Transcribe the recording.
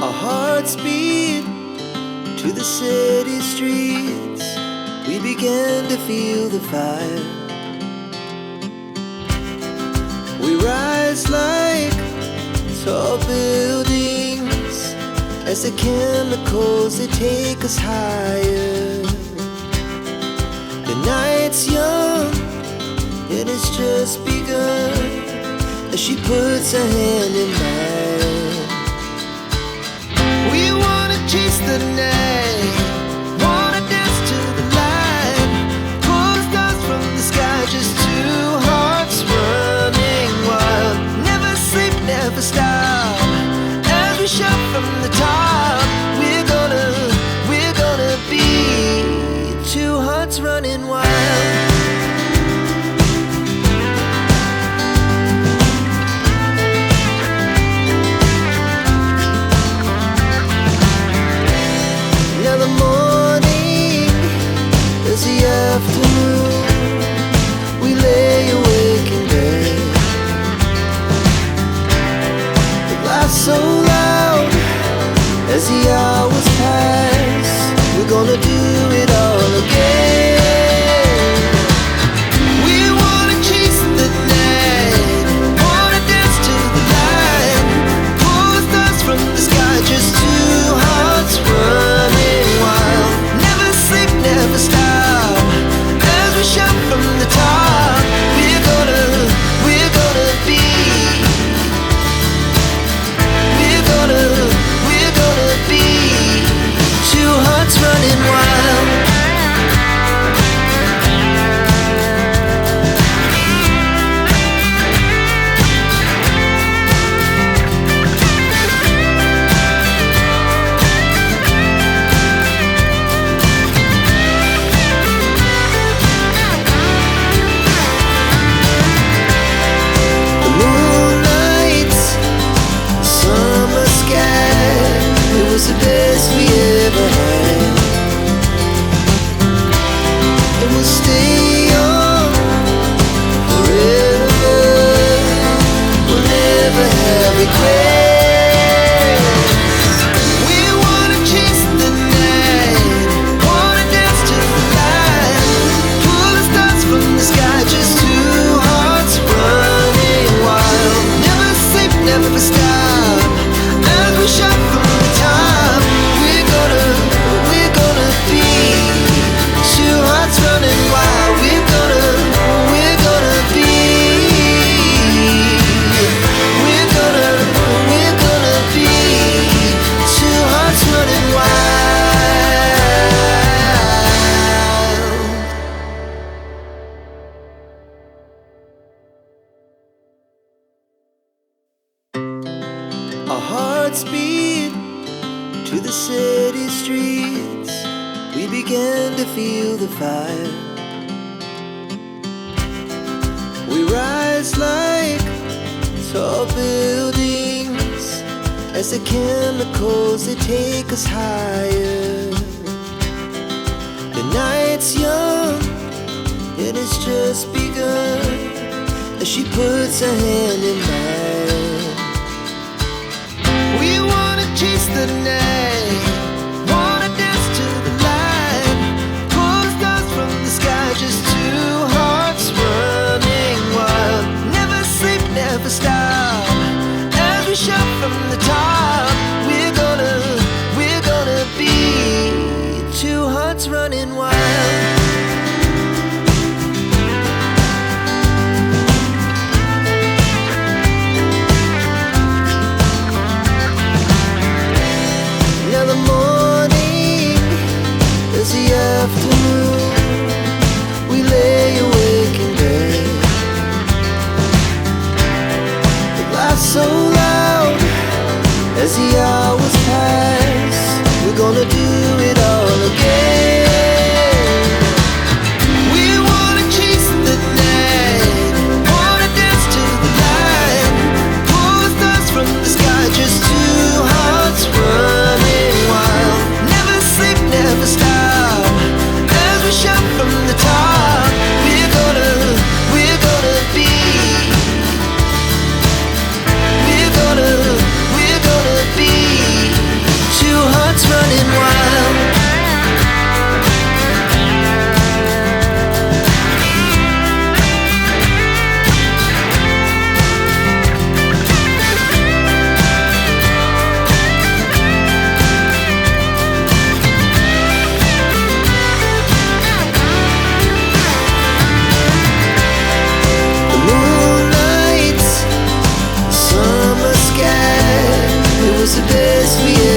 Our hearts beat to the city streets. We began to feel the fire. We rise like tall buildings as the chemicals, they take us higher. The night's young, it has just begun as she puts her hand in mine. We wanna chase the night, wanna dance to the light, pull the stars from the sky, just two hearts running wild. Never sleep, never stop, as we shout from the top. We're gonna be two hearts running wild. Afternoon, we lay awake in bed. The laughs so loud as the hours pass. We're gonna do it all again. We wanna chase the night, wanna dance to the light, pull the stars from the sky, just two hearts running wild. Never sleep, never stop, shout from the top. We're gonna be. We're gonna be two hearts running wild. The best we ever had, and we'll stay on forever. We'll never have regrets. We wanna chase the night, wanna dance to the light, pull the stars from the sky, just two hearts running wild. Never sleep, never stop, as we shout from the top. We're gonna be two hearts running wild. We're gonna be. We're gonna be two hearts running wild. Our hearts beat to the city streets. We began to feel the fire. We rise like tall buildings as the chemicals, they take us higher. The night's young, it has just begun as she puts her hand in mine. We wanna chase the night, wanna dance to the light, pull the stars from the sky, just two hearts running wild. Never sleep, never stop, as we shout from the top. We're gonna be two hearts running wild. Afternoon, we lay awake in bed. The laughs so loud as the hours pass. We're gonna do it all again. We wanna chase the night, wanna dance to the light, pull the stars from the sky, just two hearts running wild. Never sleep, never stop, shout from the top. We're gonna be. We're gonna be was the best we